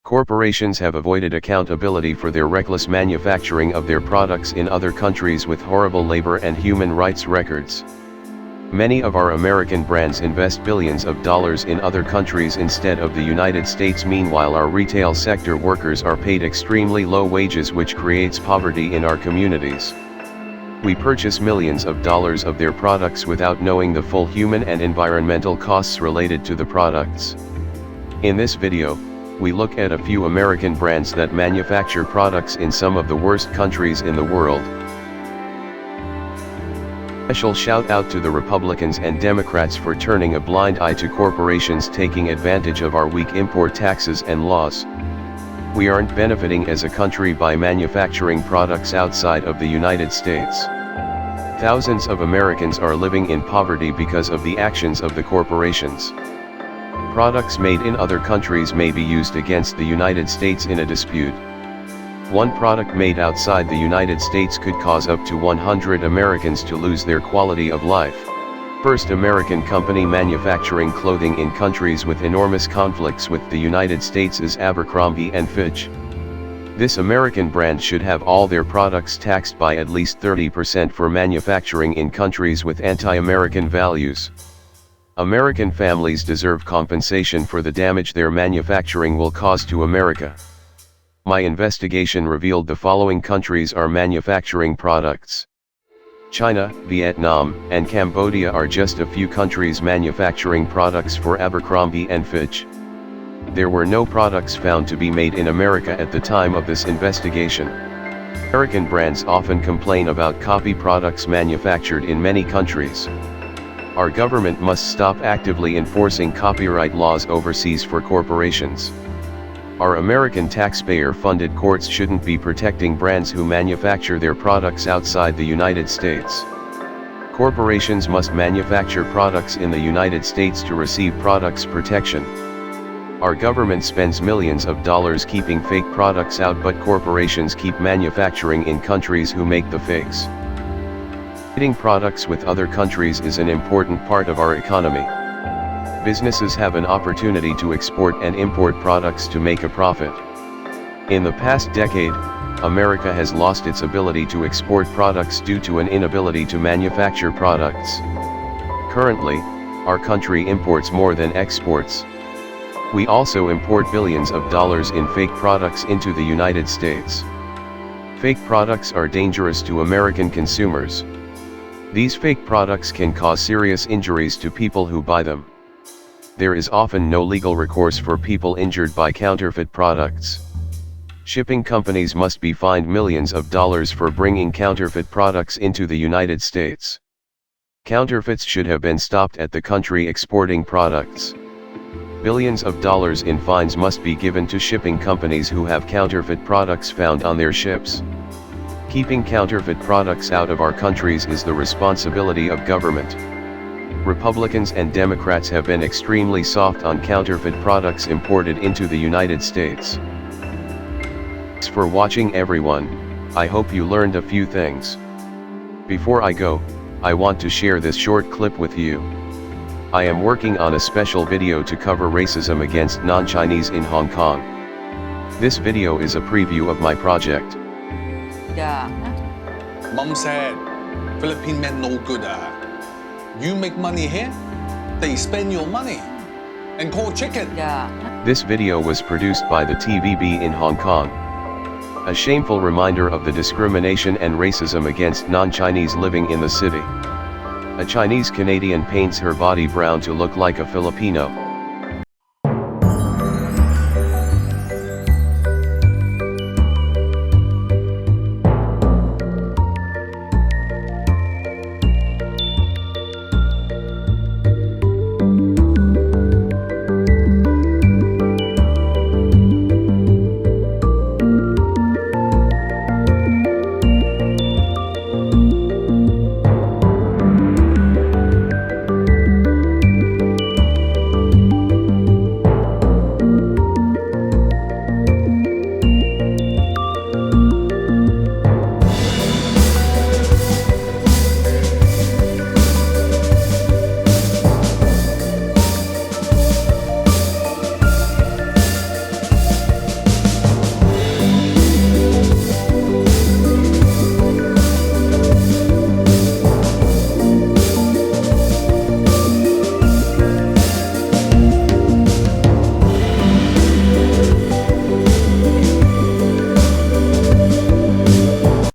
Corporations have avoided accountability for their reckless manufacturing of their products in other countries with horrible labor and human rights records. Many of our American brands invest billions of dollars in other countries instead of the United States. Meanwhile, our retail sector workers are paid extremely low wages, which creates poverty in our communities. We purchase millions of dollars of their products without knowing the full human and environmental costs related to the products. In this video, we look at a few American brands that manufacture products in some of the worst countries in the world. Special shout out to the Republicans and Democrats for turning a blind eye to corporations taking advantage of our weak import taxes and laws. We aren't benefiting as a country by manufacturing products outside of the United States. Thousands of Americans are living in poverty because of the actions of the corporations. Products made in other countries may be used against the United States in a dispute. One product made outside the United States could cause up to 100 Americans to lose their quality of life. First American company manufacturing clothing in countries with enormous conflicts with the United States is Abercrombie & Fitch. This American brand should have all their products taxed by at least 30% for manufacturing in countries with anti-American values. American families deserve compensation for the damage their manufacturing will cause to America. My investigation revealed the following countries are manufacturing products. China, Vietnam, and Cambodia are just a few countries manufacturing products for Abercrombie & Fitch. There were no products found to be made in America at the time of this investigation. American brands often complain about copy products manufactured in many countries. Our government must stop actively enforcing copyright laws overseas for corporations. Our American taxpayer-funded courts shouldn't be protecting brands who manufacture their products outside the United States. Corporations must manufacture products in the United States to receive products protection. Our government spends millions of dollars keeping fake products out, but corporations keep manufacturing in countries who make the fakes. Trading products with other countries is an important part of our economy. Businesses have an opportunity to export and import products to make a profit. In the past decade, America has lost its ability to export products due to an inability to manufacture products. Currently, our country imports more than exports. We also import billions of dollars in fake products into the United States. Fake products are dangerous to American consumers. These fake products can cause serious injuries to people who buy them. There is often no legal recourse for people injured by counterfeit products. Shipping companies must be fined millions of dollars for bringing counterfeit products into the United States. Counterfeits should have been stopped at the country exporting products. Billions of dollars in fines must be given to shipping companies who have counterfeit products found on their ships. Keeping counterfeit products out of our countries is the responsibility of government. Republicans and Democrats have been extremely soft on counterfeit products imported into the United States. Thanks for watching, everyone. I hope you learned a few things. Before I go, I want to share this short clip with you. I am working on a special video to cover racism against non-Chinese in Hong Kong. This video is a preview of my project. Yeah. Mom said, Philippine men no good. You make money here, they spend your money and call chicken. Yeah. This video was produced by the TVB in Hong Kong. A shameful reminder of the discrimination and racism against non-Chinese living in the city. A Chinese Canadian paints her body brown to look like a Filipino.